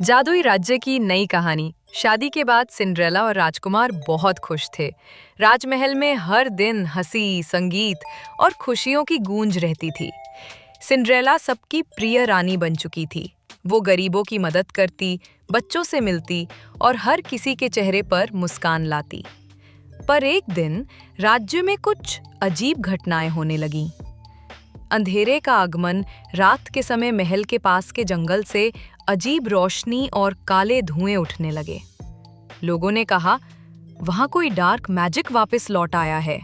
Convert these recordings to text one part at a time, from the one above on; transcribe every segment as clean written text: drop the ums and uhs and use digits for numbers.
जादुई राज्य की नई कहानी। शादी के बाद सिंड्रेला और राजकुमार बहुत खुश थे। राजमहल में हर दिन हंसी, संगीत और खुशियों की गूंज रहती थी। सिंड्रेला सबकी प्रिय रानी बन चुकी थी। वो गरीबों की मदद करती, बच्चों से मिलती और हर किसी के चेहरे पर मुस्कान लाती। पर एक दिन राज्य में कुछ अजीब घटनाएं होने लगीं। अंधेरे का आगमन, रात के समय महल के पास के जंगल से अजीब रोशनी और काले धुएं उठने लगे। लोगों ने कहा, वहां कोई डार्क मैजिक वापस लौट आया है।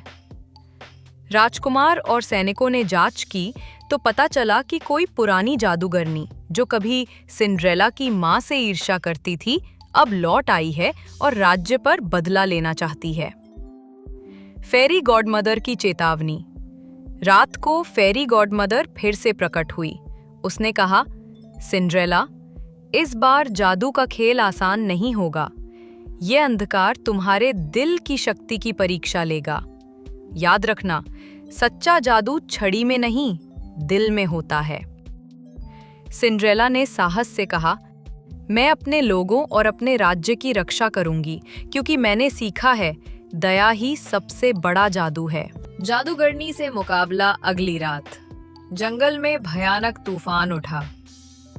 राजकुमार और सैनिकों ने जांच की तो पता चला कि कोई पुरानी जादूगरनी जो कभी सिंड्रेला की मां से ईर्ष्या करती थी, अब लौट आई है और राज्य पर बदला लेना चाहती है। फेरी गॉडमदर की चेतावनी। रात को फेरी गॉडमदर फिर से प्रकट हुई। उसने कहा, सिंड्रेला, इस बार जादू का खेल आसान नहीं होगा। यह अंधकार तुम्हारे दिल की शक्ति की परीक्षा लेगा। याद रखना, सच्चा जादू छड़ी में नहीं, दिल में होता है। सिंड्रेला ने साहस से कहा, मैं अपने लोगों और अपने राज्य की रक्षा करूंगी, क्योंकि मैंने सीखा है, दया ही सबसे बड़ा जादू है। जादूगरनी से मुकाबला। अगली रात जंगल में भयानक तूफान उठा।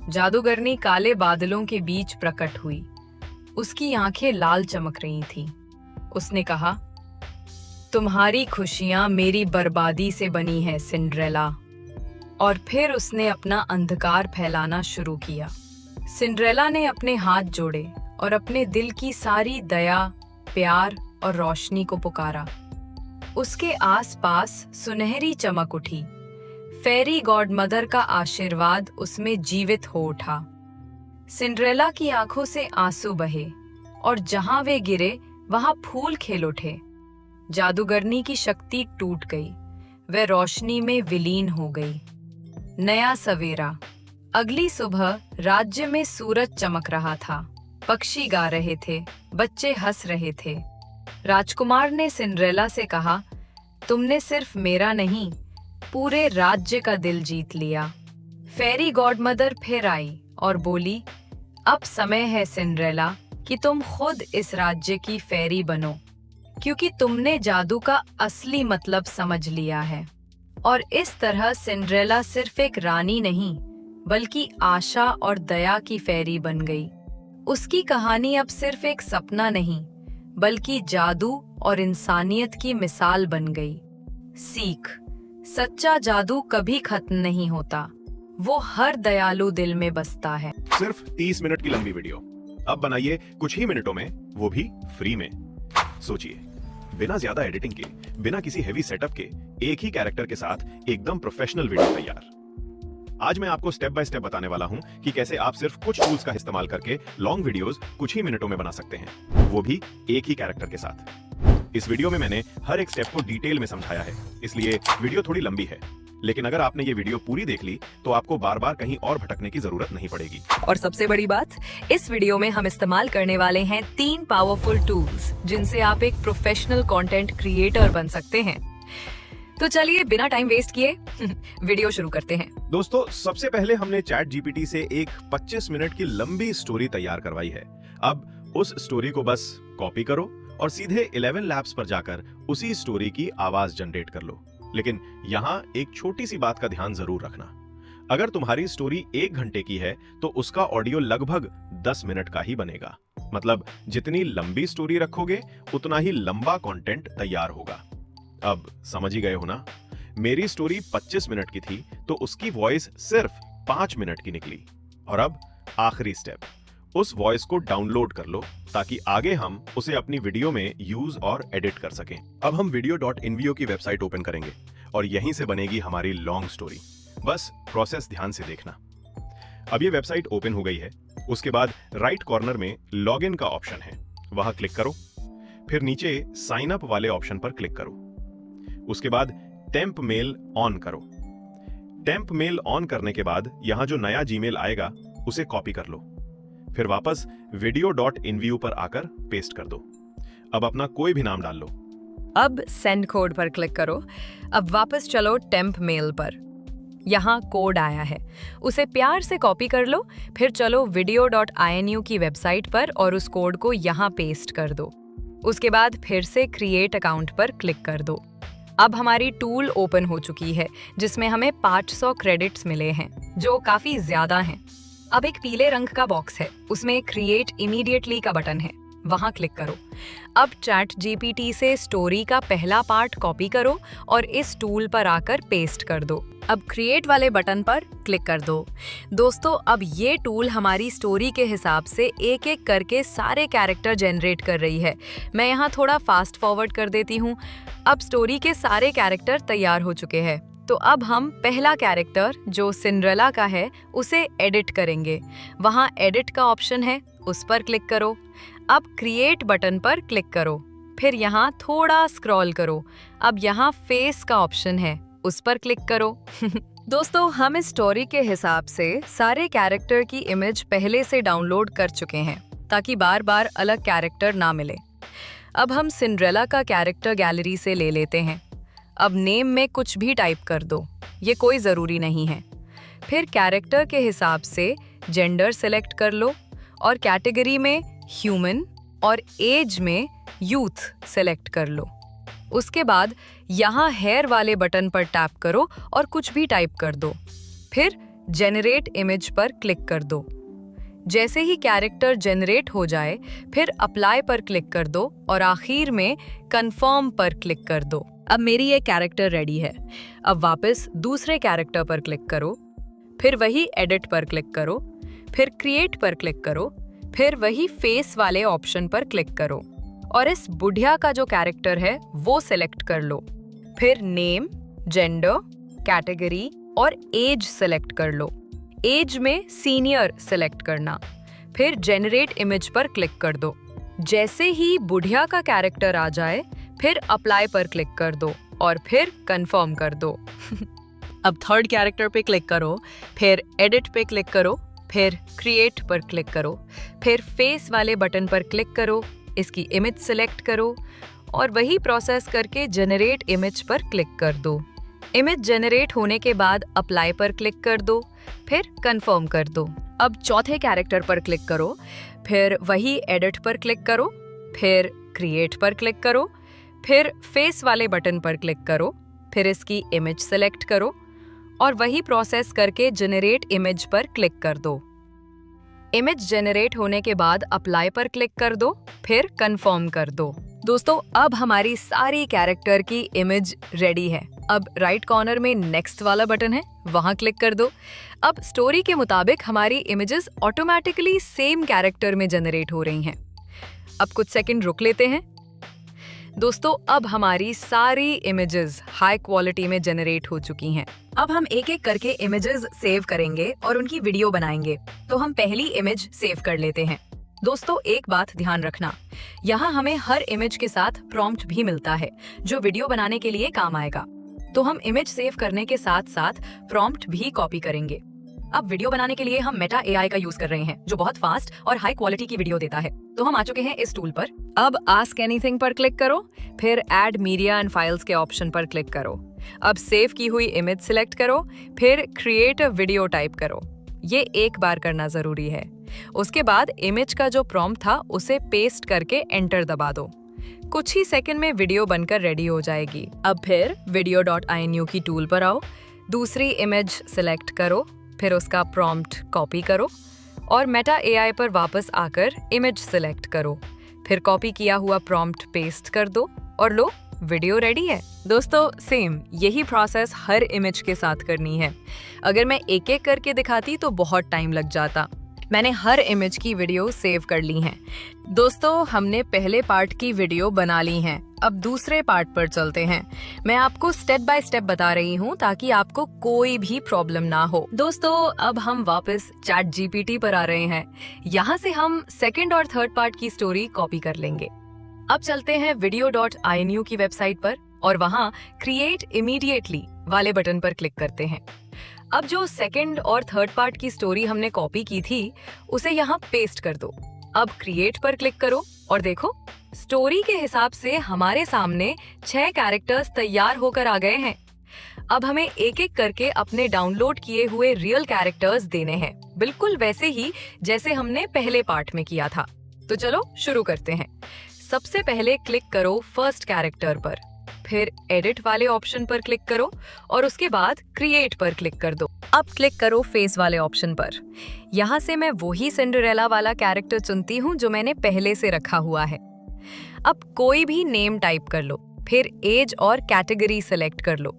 जादूगरनी काले बादलों के बीच प्रकट हुई। उसकी आंखें लाल चमक रही थीं। उसने कहा, तुम्हारी खुशियां मेरी बर्बादी से बनी है, सिंड्रेला। और फिर उसने अपना अंधकार फैलाना शुरू किया। सिंड्रेला ने अपने हाथ जोड़े और अपने दिल की सारी दया, प्यार और रोशनी को पुकारा। उसके आसपास सुनहरी चमक उठी। फेरी गॉडमदर का आशीर्वाद उसमें जीवित हो उठा। सिंड्रेला की आंखों से आंसू बहे और जहां वे गिरे वहां फूल खिल उठे। जादूगरनी की शक्ति टूट गई। वह रोशनी में विलीन हो गई। नया सवेरा। अगली सुबह राज्य में सूरज चमक रहा था। पक्षी गा रहे थे, बच्चे हंस रहे थे। राजकुमार ने सिंड्रेला से कहा, तुमने सिर्फ मेरा नहीं, पूरे राज्य का दिल जीत लिया। फेरी गॉडमदर फिर आई और बोली, अब समय है सिंड्रेला कि तुम खुद इस राज्य की फेरी बनो, क्योंकि तुमने जादू का असली मतलब समझ लिया है। और इस तरह सिंड्रेला सिर्फ एक रानी नहीं, बल्कि आशा और दया की फेरी बन गई। उसकी कहानी अब सिर्फ एक सपना नहीं, बल्कि जादू और इंसानियत की मिसाल बन गई। सीख, सच्चा जादू कभी खत्म नहीं होता, वो हर दयालु दिल में बसता है। सिर्फ 30 मिनट की लंबी वीडियो अब बनाइए कुछ ही मिनटों में, वो भी फ्री में। सोचिए, बिना ज्यादा एडिटिंग के, बिना किसी हेवी सेटअप के, एक ही कैरेक्टर के साथ एकदम प्रोफेशनल वीडियो तैयार। आज मैं आपको स्टेप बाय स्टेप बताने वाला हूं कि कैसे आप सिर्फ कुछ टूल्स का इस्तेमाल करके लॉन्ग वीडियोस कुछ ही मिनटों में बना सकते हैं, वो भी एक ही कैरेक्टर के साथ। इस वीडियो में मैंने हर एक स्टेप को डिटेल में समझाया है, इसलिए वीडियो थोड़ी लंबी है। लेकिन अगर आपने ये वीडियो पूरी देख ली तो आपको बार बार कहीं और भटकने की जरूरत नहीं पड़ेगी। और सबसे बड़ी बात, इस वीडियो में हम इस्तेमाल करने वाले हैं 3 पावरफुल टूल्स, जिनसे आप एक प्रोफेशनल कंटेंट क्रिएटर बन सकते हैं। तो चलिए बिना टाइम वेस्ट किए वीडियो शुरू करते हैं। दोस्तों, सबसे पहले हमने चैट जीपीटी से एक 25 मिनट की लंबी स्टोरी तैयार करवाई है। अब उस स्टोरी को बस कॉपी करो और सीधे 11 लैब्स पर जाकर उसी स्टोरी की आवाज जनरेट कर लो। लेकिन यहाँ एक छोटी सी बात का ध्यान जरूर रखना। अगर तुम्हारी स्टोरी 1 घंटे की है तो उसका ऑडियो लगभग 10 मिनट का ही बनेगा। मतलब जितनी लंबी स्टोरी रखोगे उतना ही लंबा कंटेंट तैयार होगा। अब समझ ही गए हो ना? मेरी स्टोरी 25 मिनट की थी तो उसकी वॉइस सिर्फ 5 मिनट की निकली। और अब आखिरी स्टेप, उस वॉइस को डाउनलोड कर लो ताकि आगे हम उसे अपनी वीडियो में यूज और एडिट कर सकें। अब हम video.invo की वेबसाइट ओपन करेंगे और यहीं से बनेगी हमारी लॉन्ग स्टोरी। बस प्रोसेस ध्यान से देखना। अब ये वेबसाइट ओपन हो गई है। उसके बाद राइट कॉर्नर में लॉगिन का ऑप्शन है, वहां क्लिक करो। फिर नीचे साइन अप वाले ऑप्शन पर क्लिक करो। उसके बाद टेम्प मेल ऑन करो। टेम्प मेल ऑन करने के बाद यहां जो नया जीमेल आएगा उसे कॉपी कर लो। फिर वापस video.invo पर आकर पेस्ट कर दो। अब अपना कोई भी नाम डाल लो। अब सेंड कोड पर क्लिक करो। अब वापस चलो टेम्प मेल पर। यहाँ कोड आया है, उसे प्यार से कॉपी कर लो। फिर चलो video.inu की वेबसाइट पर और उस कोड को यहाँ पेस्ट कर दो। उसके बाद फिर से क्रिएट अकाउंट पर क्लिक कर दो। अब हमारी टूल ओपन हो चुकी है जिसमें हमें 500 क्रेडिट्स मिले हैं, जो काफी ज्यादा हैं। अब एक पीले रंग का बॉक्स है, उसमें क्रिएट इमीडिएटली का बटन है, वहां क्लिक करो। अब चैट जीपीटी से स्टोरी का पहला पार्ट कॉपी करो और इस टूल पर आकर पेस्ट कर दो। अब क्रिएट वाले बटन पर क्लिक कर दो। दोस्तों, अब ये टूल हमारी स्टोरी के हिसाब से एक एक करके सारे कैरेक्टर जनरेट कर रही है। मैं यहाँ थोड़ा फास्ट फॉरवर्ड कर देती हूँ। अब स्टोरी के सारे कैरेक्टर तैयार हो चुके हैं। तो अब हम पहला कैरेक्टर जो सिंड्रेला का है उसे एडिट करेंगे। वहाँ एडिट का ऑप्शन है, उस पर क्लिक करो। अब क्रिएट बटन पर क्लिक करो, फिर यहाँ थोड़ा स्क्रॉल करो। अब यहाँ फेस का ऑप्शन है, उस पर क्लिक करो। दोस्तों, हम इस स्टोरी के हिसाब से सारे कैरेक्टर की इमेज पहले से डाउनलोड कर चुके हैं ताकि बार बार अलग कैरेक्टर ना मिले। अब हम सिंड्रेला का कैरेक्टर गैलरी से ले लेते हैं। अब नेम में कुछ भी टाइप कर दो, ये कोई ज़रूरी नहीं है। फिर कैरेक्टर के हिसाब से जेंडर सेलेक्ट कर लो और कैटेगरी में ह्यूमन और एज में यूथ सेलेक्ट कर लो। उसके बाद यहाँ हेयर वाले बटन पर टैप करो और कुछ भी टाइप कर दो। फिर जेनरेट इमेज पर क्लिक कर दो। जैसे ही कैरेक्टर जनरेट हो जाए, फिर अप्लाई पर क्लिक कर दो और आखिर में कंफर्म पर क्लिक कर दो। अब मेरी ये कैरेक्टर रेडी है। अब वापस दूसरे कैरेक्टर पर क्लिक करो, फिर वही एडिट पर क्लिक करो, फिर क्रिएट पर क्लिक करो, फिर वही फेस वाले ऑप्शन पर क्लिक करो और इस बुढ़िया का जो कैरेक्टर है वो सिलेक्ट कर लो। फिर नेम, जेंडर, कैटेगरी और एज सेलेक्ट कर लो। एज में सीनियर सेलेक्ट करना। फिर जेनरेट इमेज पर क्लिक कर दो। जैसे ही बुढ़िया का कैरेक्टर आ जाए, फिर अप्लाई पर क्लिक कर दो और फिर कंफर्म कर दो। अब थर्ड कैरेक्टर पे क्लिक करो, फिर एडिट पे क्लिक करो, फिर क्रिएट पर क्लिक करो, फिर फेस वाले बटन पर क्लिक करो, इसकी इमेज सेलेक्ट करो और वही प्रोसेस करके जनरेट इमेज पर क्लिक कर दो। इमेज जनरेट होने के बाद अप्लाई पर क्लिक कर दो, फिर कंफर्म कर दो। अब चौथे कैरेक्टर पर क्लिक करो, फिर वही एडिट पर क्लिक करो, फिर क्रिएट पर क्लिक करो, फिर फेस वाले बटन पर क्लिक करो, फिर इसकी इमेज सेलेक्ट करो और वही प्रोसेस करके जनरेट इमेज पर क्लिक कर दो। इमेज जनरेट होने के बाद अप्लाई पर क्लिक कर दो, फिर कंफर्म कर दो। दोस्तों, अब हमारी सारी कैरेक्टर की इमेज रेडी है। अब राइट कॉर्नर में नेक्स्ट वाला बटन है, वहां क्लिक कर दो। अब स्टोरी के मुताबिक हमारी इमेजेस ऑटोमेटिकली सेम कैरेक्टर में जनरेट हो रही हैं। अब कुछ सेकंड रुक लेते हैं। दोस्तों, अब हमारी सारी इमेजेस हाई क्वालिटी में जनरेट हो चुकी हैं। अब हम एक एक करके इमेजेस सेव करेंगे और उनकी वीडियो बनाएंगे। तो हम पहली इमेज सेव कर लेते हैं। दोस्तों, एक बात ध्यान रखना, यहाँ हमें हर इमेज के साथ प्रॉम्प्ट भी मिलता है जो वीडियो बनाने के लिए काम आएगा। तो हम इमेज सेव करने के साथ साथ प्रॉम्प्ट भी कॉपी करेंगे। अब वीडियो बनाने के लिए हम मेटा एआई का यूज कर रहे हैं जो बहुत फास्ट और हाई क्वालिटी की वीडियो देता है। तो हम आ चुके हैं इस टूल पर। अब आस्क एनीथिंग पर क्लिक करो, फिर ऐड मीडिया एंड फाइल्स के ऑप्शन पर क्लिक करो। अब सेव की हुई इमेज सिलेक्ट करो, फिर क्रिएट अ वीडियो टाइप करो। ये एक बार करना जरूरी है। उसके बाद इमेज का जो प्रॉम्प्ट था उसे पेस्ट करके एंटर दबा दो। कुछ ही सेकंड में वीडियो बनकर रेडी हो जाएगी। अब फिर video.inu की टूल पर आओ, दूसरी इमेज सिलेक्ट करो, फिर उसका प्रॉम्प्ट कॉपी करो और मेटा एआई पर वापस आकर इमेज सिलेक्ट करो, फिर कॉपी किया हुआ प्रॉम्प्ट पेस्ट कर दो और लो, वीडियो रेडी है। दोस्तों, सेम यही प्रोसेस हर इमेज के साथ करनी है। अगर मैं एक एक करके दिखाती तो बहुत टाइम लग जाता। मैंने हर इमेज की वीडियो सेव कर ली है। दोस्तों, हमने पहले पार्ट की वीडियो बना ली है। अब दूसरे पार्ट पर चलते हैं। मैं आपको स्टेप बाय स्टेप बता रही हूँ ताकि आपको कोई भी प्रॉब्लम ना हो। दोस्तों, अब हम वापस चैट जीपीटी पर आ रहे हैं। यहाँ से हम सेकंड और थर्ड पार्ट की स्टोरी कॉपी कर लेंगे। अब चलते हैं video.inu की वेबसाइट पर और वहाँ क्रिएट इमीडिएटली वाले बटन पर क्लिक करते हैं। अब जो सेकंड और थर्ड पार्ट की स्टोरी हमने कॉपी की थी उसे यहाँ पेस्ट कर दो। अब क्रिएट पर क्लिक करो और देखो, स्टोरी के हिसाब से हमारे सामने 6 कैरेक्टर्स तैयार होकर आ गए हैं। अब हमें एक एक करके अपने डाउनलोड किए हुए रियल कैरेक्टर्स देने हैं, बिल्कुल वैसे ही जैसे हमने पहले पार्ट में किया था। तो चलो शुरू करते हैं। सबसे पहले क्लिक करो फर्स्ट कैरेक्टर पर, फिर एडिट वाले ऑप्शन पर क्लिक करो और उसके बाद क्रिएट पर क्लिक कर दो। अब क्लिक करो फेस वाले ऑप्शन पर। यहाँ से मैं वही सिंड्रेला वाला कैरेक्टर चुनती हूँ जो मैंने पहले से रखा हुआ है। अब कोई भी नेम टाइप कर लो, फिर एज और कैटेगरी सेलेक्ट कर लो।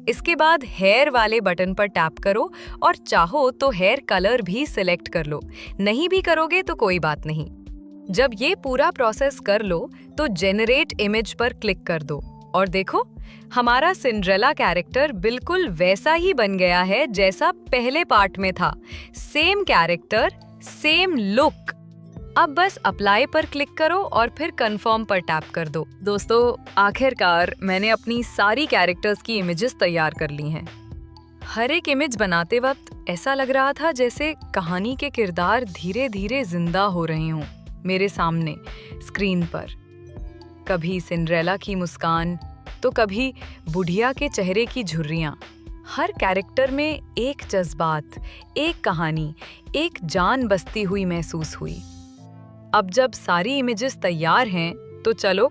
इसके बाद हेयर वाले बटन पर टैप करो और चाहो तो हेयर कलर भी सिलेक्ट कर लो, नहीं भी करोगे तो कोई बात नहीं। जब ये पूरा प्रोसेस कर लो तो जेनरेट इमेज पर क्लिक कर दो और देखो हमारा सिंड्रेला कैरेक्टर बिल्कुल वैसा ही बन गया है जैसा पहले पार्ट में था। Same character, same look. अब बस अप्लाई पर क्लिक करो और फिर कंफर्म पर टैप कर दो। दोस्तों, आखिरकार मैंने अपनी सारी कैरेक्टर्स की इमेजेस तैयार कर ली हैं। हर एक इमेज बनाते वक्त ऐसा लग रहा था जैसे कहानी के किरदार धीरे धीरे जिंदा हो रहे हों मेरे सामने स्क्रीन पर। कभी सिंड्रेला की मुस्कान तो कभी बुढ़िया के चेहरे की झुर्रियां। हर कैरेक्टर में एक जज्बात, एक कहानी, एक जान बसती हुई महसूस हुई। अब जब सारी इमेजेस तैयार हैं तो चलो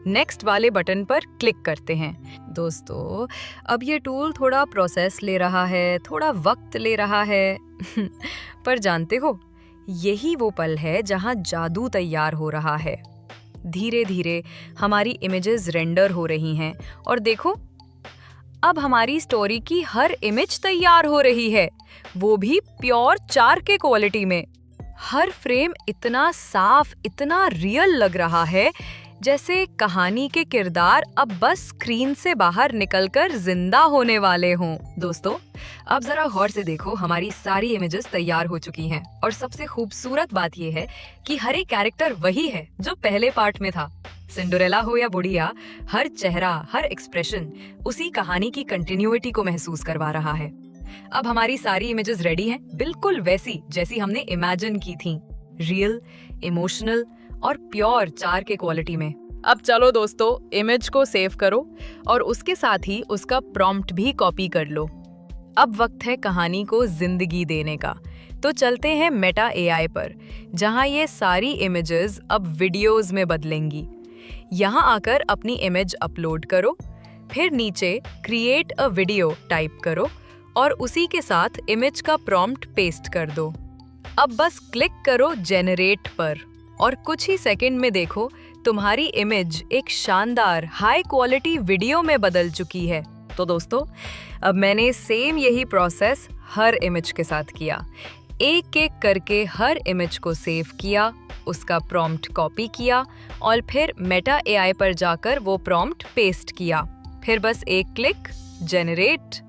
नेक्स्ट वाले बटन पर क्लिक करते हैं। दोस्तों, अब ये टूल थोड़ा प्रोसेस ले रहा है, थोड़ा वक्त ले रहा है पर जानते हो, यही वो पल है जहां जादू तैयार हो रहा है। धीरे धीरे हमारी इमेजेस रेंडर हो रही हैं और देखो अब हमारी स्टोरी की हर इमेज तैयार हो रही है, वो भी प्योर 4K क्वालिटी में। हर फ्रेम इतना साफ, इतना रियल लग रहा है जैसे कहानी के किरदार अब बस स्क्रीन से बाहर निकलकर जिंदा होने वाले हों। दोस्तों, अब जरा गौर से देखो, हमारी सारी इमेजेस तैयार हो चुकी हैं और सबसे खूबसूरत बात यह है कि हर एक कैरेक्टर वही है जो पहले पार्ट में था। सिंड्रेला हो या बुढ़िया, हर चेहरा, हर एक्सप्रेशन उसी कहानी की कंटिन्यूटी को महसूस करवा रहा है। अब हमारी सारी इमेजेस रेडी हैं, बिल्कुल वैसी जैसी हमने इमेजिन की थी, रियल, इमोशनल और प्योर 4K क्वालिटी में। अब चलो दोस्तों, इमेज को सेव करो और उसके साथ ही उसका प्रॉम्प्ट भी कॉपी कर लो। अब वक्त है कहानी को जिंदगी देने का। तो चलते हैं मेटा AI पर, जहां ये सारी इमेजेस अब वीडियोस में बदलेंगी। यहां आकर अपनी इमेज अपलोड करो, फिर नीचे क्रिएट अ वीडियो टाइप करो और उसी के साथ इमेज का प्रॉम्प्ट पेस्ट कर दो। अब बस क्लिक करो जेनरेट पर और कुछ ही सेकंड में देखो तुम्हारी इमेज एक शानदार हाई क्वालिटी वीडियो में बदल चुकी है। तो दोस्तों, अब मैंने सेम यही प्रोसेस हर इमेज के साथ किया। एक एक करके हर इमेज को सेव किया, उसका प्रॉम्प्ट कॉपी किया और फिर मेटा AI पर जाकर वो प्रॉम्प्ट पेस्ट किया। फिर बस एक क्लिक, जेनरेट,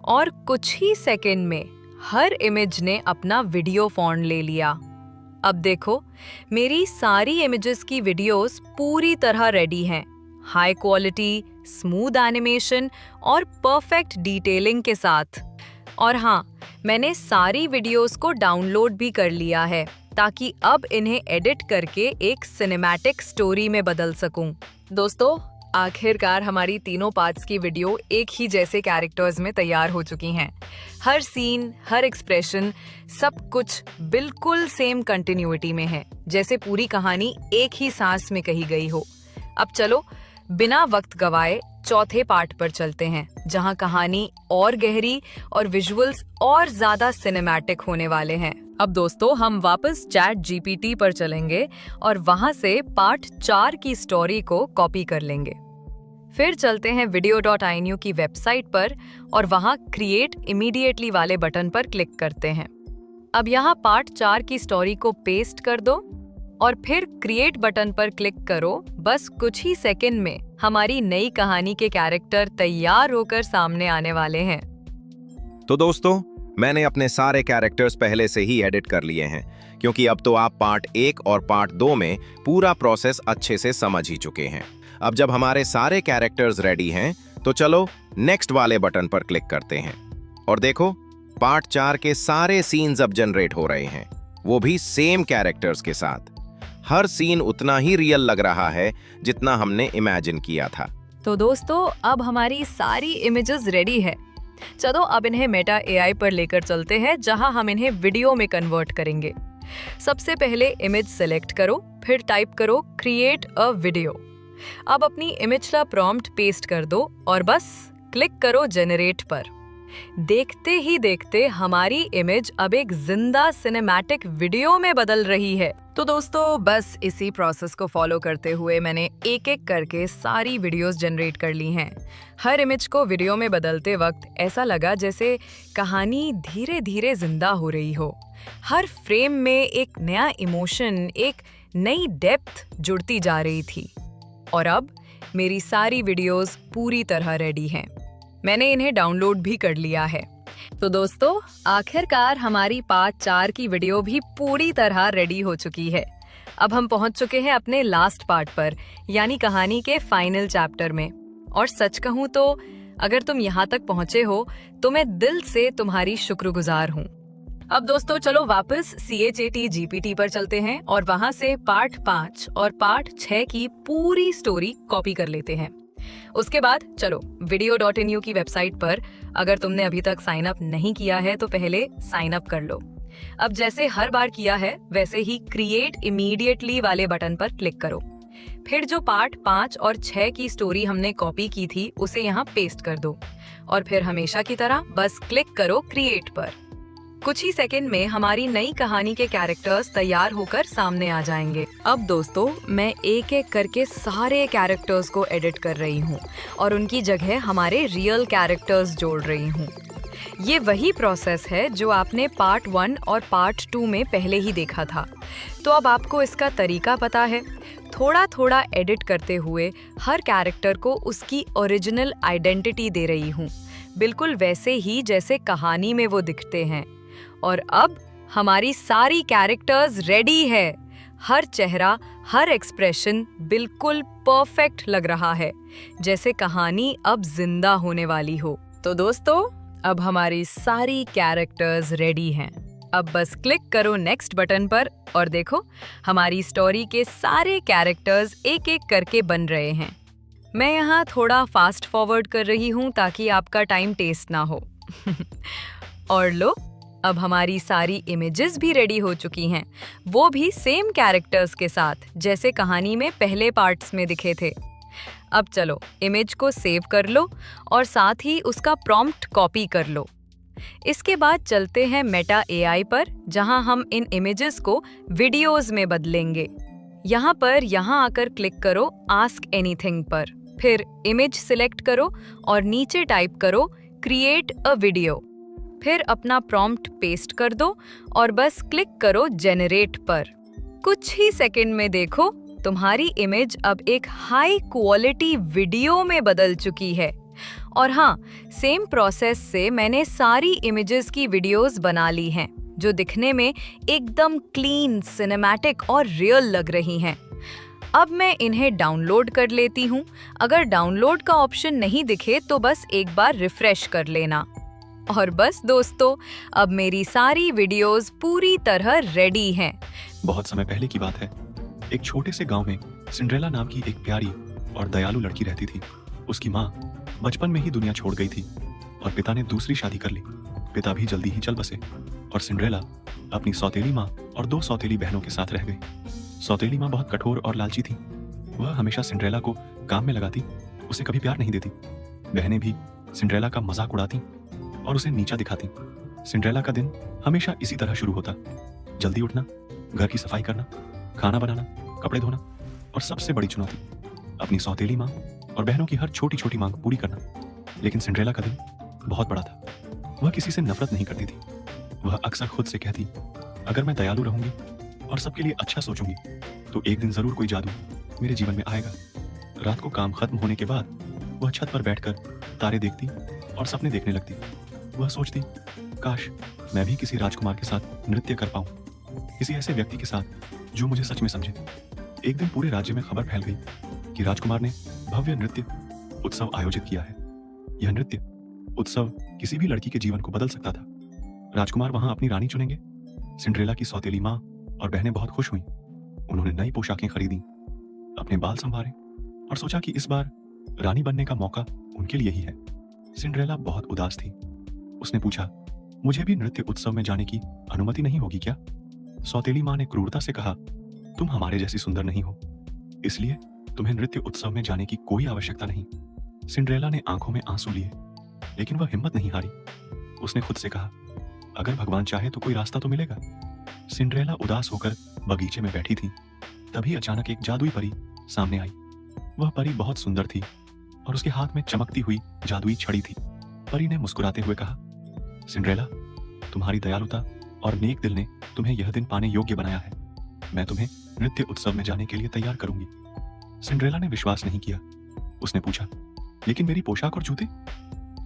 और कुछ ही सेकंड में हर इमेज ने अपना वीडियो फॉर्म ले लिया। अब देखो, मेरी सारी इमेजेस की वीडियोस पूरी तरह रेडी हैं, हाई क्वालिटी, स्मूथ एनिमेशन और परफेक्ट डिटेलिंग के साथ। और हाँ, मैंने सारी वीडियोस को डाउनलोड भी कर लिया है ताकि अब इन्हें एडिट करके एक सिनेमैटिक स्टोरी में बदल सकूं। दोस्तों, आखिरकार हमारी तीनों पार्ट्स की वीडियो एक ही जैसे कैरेक्टर्स में तैयार हो चुकी हैं। हर सीन, हर एक्सप्रेशन, सब कुछ बिल्कुल सेम कंटिन्यूटी में है, जैसे पूरी कहानी एक ही सांस में कही गई हो। अब चलो बिना वक्त गवाए चौथे पार्ट पर चलते हैं, जहां कहानी और गहरी और विजुअल्स और ज्यादा सिनेमैटिक होने वाले हैं। अब दोस्तों, हम वापस ChatGPT पर चलेंगे और वहां से पार्ट 4 की स्टोरी को कॉपी कर लेंगे। फिर चलते हैं video.inu की वेबसाइट पर और वहां क्रिएट इमीडिएटली वाले बटन पर क्लिक करते हैं। अब यहाँ पार्ट 4 की स्टोरी को पेस्ट कर दो और फिर क्रिएट बटन पर क्लिक करो। बस कुछ ही सेकंड में हमारी नई कहानी के कैरेक्टर तैयार होकर सामने आने वाले हैं। तो दोस्तों, मैंने अपने सारे कैरेक्टर्स पहले से ही एडिट कर लिए हैं, क्योंकि अब तो आप पार्ट 1 और पार्ट 2 में पूरा प्रोसेस अच्छे से समझ ही चुके हैं। अब जब हमारे सारे कैरेक्टर्स रेडी हैं, तो चलो नेक्स्ट वाले बटन पर क्लिक करते हैं और देखो पार्ट 4 के सारे सीन्स अब जनरेट हो रहे हैं, वो भी सेम कैरेक्टर्स के साथ। हर सीन उतना ही रियल लग रहा है जितना हमने इमेजिन किया था। तो दोस्तों अब हमारी सारी इमेजेस रेडी है। चलो अब इन्हें मेटा एआई पर लेकर चलते हैं, जहां हम इन्हें वीडियो में कन्वर्ट करेंगे। सबसे पहले इमेज सेलेक्ट करो, फिर टाइप करो क्रिएट अ वीडियो। अब अपनी इमेज का प्रॉम्प्ट पेस्ट कर दो और बस क्लिक करो जेनरेट पर। देखते ही देखते हमारी इमेज अब एक जिंदा सिनेमैटिक वीडियो में बदल रही है। तो दोस्तों बस इसी प्रोसेस को फॉलो करते हुए मैंने एक एक करके सारी वीडियोस जनरेट कर ली हैं। हर इमेज को वीडियो में बदलते वक्त ऐसा लगा जैसे कहानी धीरे धीरे जिंदा हो रही हो। हर फ्रेम में एक नया इमोशन, एक नई डेप्थ जुड़ती जा रही थी। और अब मेरी सारी वीडियोस पूरी तरह रेडी हैं। मैंने इन्हें डाउनलोड भी कर लिया है। तो दोस्तों आखिरकार हमारी पार्ट 4 की वीडियो भी पूरी तरह रेडी हो चुकी है। अब हम पहुंच चुके हैं अपने लास्ट पार्ट पर, यानी कहानी के फाइनल चैप्टर में। और सच कहूं तो अगर तुम यहाँ तक पहुंचे हो तो मैं दिल से तुम्हारी शुक्रगुजार हूँ। अब दोस्तों चलो वापस ChatGPT पर चलते हैं और वहां से पार्ट 5 और पार्ट 6 की पूरी स्टोरी कॉपी कर लेते हैं। उसके बाद चलो video.nu की वेबसाइट पर अगर तुमने अभी तक साइन अप नहीं किया है तो पहले साइन अप कर लो। अब जैसे हर बार किया है वैसे ही क्रिएट इमीडिएटली वाले बटन पर क्लिक करो। फिर जो पार्ट 5 और 6 की स्टोरी हमने कॉपी की थी उसे यहाँ पेस्ट कर दो और फिर हमेशा की तरह बस क्लिक करो क्रिएट पर। कुछ ही सेकंड में हमारी नई कहानी के कैरेक्टर्स तैयार होकर सामने आ जाएंगे। अब दोस्तों मैं एक एक करके सारे कैरेक्टर्स को एडिट कर रही हूँ और उनकी जगह हमारे रियल कैरेक्टर्स जोड़ रही हूँ। ये वही प्रोसेस है जो आपने पार्ट 1 और पार्ट 2 में पहले ही देखा था। तो अब आपको इसका तरीका पता है। थोड़ा थोड़ा एडिट करते हुए हर कैरेक्टर को उसकी ओरिजिनल आइडेंटिटी दे रही हूँ, बिल्कुल वैसे ही जैसे कहानी में वो दिखते हैं। और अब हमारी सारी कैरेक्टर्स रेडी है। हर चेहरा, हर एक्सप्रेशन बिल्कुल परफेक्ट लग रहा है, जैसे कहानी अब जिंदा होने वाली हो। तो दोस्तों अब हमारी सारी कैरेक्टर्स रेडी हैं। अब बस क्लिक करो नेक्स्ट बटन पर और देखो हमारी स्टोरी के सारे कैरेक्टर्स एक एक करके बन रहे हैं। मैं यहाँ थोड़ा फास्ट फॉरवर्ड कर रही हूँ ताकि आपका टाइम टेस्ट ना हो। और लो अब हमारी सारी इमेजेस भी रेडी हो चुकी हैं, वो भी सेम कैरेक्टर्स के साथ जैसे कहानी में पहले पार्ट्स में दिखे थे। अब चलो इमेज को सेव कर लो और साथ ही उसका प्रॉम्प्ट कॉपी कर लो। इसके बाद चलते हैं मेटा एआई पर, जहां हम इन इमेजेस को वीडियोस में बदलेंगे। यहाँ आकर क्लिक करो आस्क एनीथिंग पर, फिर इमेज सिलेक्ट करो और नीचे टाइप करो क्रिएट अ वीडियो। फिर अपना प्रॉम्प्ट पेस्ट कर दो और बस क्लिक करो जेनरेट पर। कुछ ही सेकंड में देखो तुम्हारी इमेज अब एक हाई क्वालिटी वीडियो में बदल चुकी है। और हाँ, सेम प्रोसेस से मैंने सारी इमेजेस की वीडियोस बना ली हैं, जो दिखने में एकदम क्लीन, सिनेमैटिक और रियल लग रही हैं। अब मैं इन्हें डाउनलोड कर लेती हूँ। अगर डाउनलोड का ऑप्शन नहीं दिखे तो बस एक बार रिफ्रेश कर लेना। और बस दोस्तों अब मेरी सारी वीडियोस पूरी तरह रेडी हैं। बहुत समय पहले की बात है। एक छोटे से गांव में सिंड्रेला नाम की एक प्यारी और दयालु लड़की रहती थी। उसकी माँ बचपन में ही दुनिया छोड़ गई थी और पिता ने दूसरी शादी कर ली। पिता भी जल्दी ही चल बसे और सिंड्रेला अपनी सौतेली माँ और 2 सौतेली बहनों के साथ रह गई। सौतेली माँ बहुत कठोर और लालची थी। वह हमेशा सिंड्रेला को काम में लगाती, उसे कभी प्यार नहीं देती। बहनें भी सिंड्रेला का मजाक उड़ाती और उसे नीचा दिखाती। सिंड्रेला का दिन हमेशा इसी तरह शुरू होता। जल्दी उठना, घर की सफाई करना, खाना बनाना, कपड़े धोना और सबसे बड़ी चुनौती अपनी सौतेली माँ और बहनों की हर छोटी छोटी मांग पूरी करना। लेकिन सिंड्रेला का दिन बहुत बड़ा था। वह किसी से नफरत नहीं करती थी। वह अक्सर खुद से कहती, अगर मैं दयालु रहूंगी और सबके लिए अच्छा सोचूंगी तो एक दिन जरूर कोई जादू मेरे जीवन में आएगा। रात को काम खत्म होने के बाद वह छत पर बैठकर तारे देखती और सपने देखने लगती। वह सोचती, काश मैं भी किसी राजकुमार के साथ नृत्य कर पाऊं, किसी ऐसे व्यक्ति के साथ जो मुझे सच में समझे। एक दिन पूरे राज्य में खबर फैल गई कि राजकुमार ने भव्य नृत्य उत्सव आयोजित किया है। यह नृत्य उत्सव किसी भी लड़की के जीवन को बदल सकता था। राजकुमार वहां अपनी रानी चुनेंगे। सिंड्रेला की सौतेली माँ और बहनें बहुत खुश हुईं। उन्होंने नई पोशाकें खरीदी, अपने बाल संवारे और सोचा कि इस बार रानी बनने का मौका उनके लिए ही है। सिंड्रेला बहुत उदास थी। उसने पूछा, मुझे भी नृत्य उत्सव में जाने की अनुमति नहीं होगी क्या? सौतेली माँ ने क्रूरता से कहा, तुम हमारे जैसी सुंदर नहीं हो, इसलिए तुम्हें नृत्य उत्सव में जाने की कोई आवश्यकता नहीं। सिंड्रेला ने आंखों में आंसू लिए, लेकिन वह हिम्मत नहीं हारी। उसने खुद से कहा, अगर भगवान चाहे तो कोई रास्ता तो मिलेगा। सिंड्रेला उदास होकर बगीचे में बैठी थी। तभी अचानक एक जादुई परी सामने आई। वह परी बहुत सुंदर थी और उसके हाथ में चमकती हुई जादुई छड़ी थी। परी ने मुस्कुराते हुए कहा, सिंड्रेला, तुम्हारी दयालुता और नेक दिल ने तुम्हें यह दिन पाने योग्य बनाया है। मैं तुम्हें नृत्य उत्सव में जाने के लिए तैयार करूंगी। सिंड्रेला ने विश्वास नहीं किया। उसने पूछा, लेकिन मेरी पोशाक और जूते?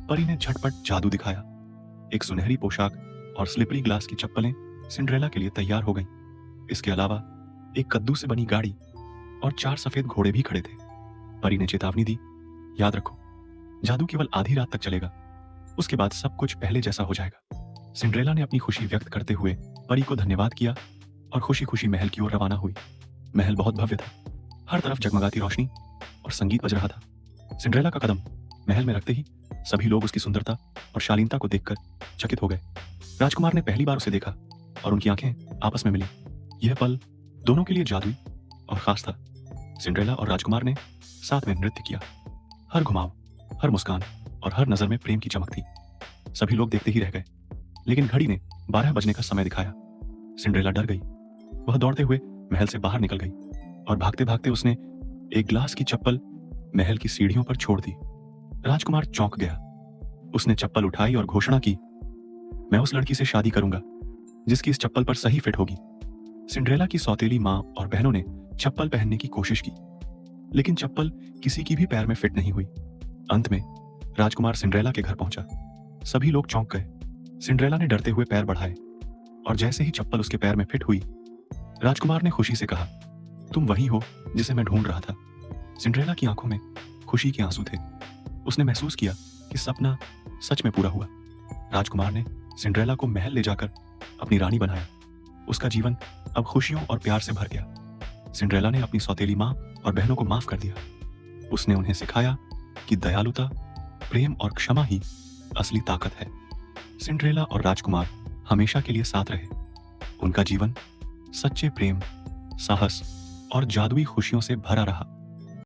परी ने झटपट जादू दिखाया। एक सुनहरी पोशाक और स्लिपरी ग्लास की चप्पलें सिंड्रेला के लिए तैयार हो गईं। इसके अलावा एक कद्दू से बनी गाड़ी और 4 सफेद घोड़े भी खड़े थे। परी ने चेतावनी दी, याद रखो, जादू केवल आधी रात तक चलेगा, उसके बाद सब कुछ पहले जैसा हो जाएगा। सिंड्रेला ने अपनी खुशी व्यक्त करते हुए परी को धन्यवाद किया और खुशी खुशी महल की ओर रवाना हुई। महल बहुत भव्य था। हर तरफ जगमगाती रोशनी और संगीत बज रहा था। सिंड्रेला का कदम महल में रखते ही सभी लोग उसकी सुंदरता और शालीनता को देखकर चकित हो गए। राजकुमार ने पहली बार उसे देखा और उनकी आंखें आपस में मिली। यह पल दोनों के लिए जादुई और खास था। सिंड्रेला और राजकुमार ने साथ में नृत्य किया। हर घुमाव, हर मुस्कान और हर नजर में प्रेम की चमक थी। सभी लोग देखते ही रह गए, लेकिन घड़ी ने 12 बजने का समय दिखाया। सिंड्रेला डर गई। वह दौड़ते हुए महल से बाहर निकल गई और भागते भागते उसने एक ग्लास की चप्पल महल की सीढ़ियों पर छोड़ दी। राजकुमार चौंक गया। उसने चप्पल उठाई और घोषणा की, मैं उस लड़की से शादी करूंगा जिसकी इस चप्पल पर सही फिट होगी। सिंड्रेला की सौतेली माँ और बहनों ने चप्पल पहनने की कोशिश की, लेकिन चप्पल किसी की भी पैर में फिट नहीं हुई। अंत में राजकुमार सिंड्रेला के घर पहुंचा। सभी लोग चौंक गए। सिंड्रेला ने डरते हुए पैर बढ़ाए और जैसे ही चप्पल उसके पैर में फिट हुई, राजकुमार ने खुशी से कहा, तुम वही हो जिसे मैं ढूंढ रहा था। सिंड्रेला की आंखों में खुशी के आंसू थे। उसने महसूस किया कि सपना सच में पूरा हुआ। राजकुमार ने सिंड्रेला को महल ले जाकर अपनी रानी बनाया। उसका जीवन अब खुशियों और प्यार से भर गया। सिंड्रेला ने अपनी सौतेली माँ और बहनों को माफ कर दिया। उसने उन्हें सिखाया कि दयालुता, प्रेम और क्षमा ही असली ताकत है। सिंड्रेला और राजकुमार हमेशा के लिए साथ रहे। उनका जीवन सच्चे प्रेम, साहस और जादुई खुशियों से भरा रहा।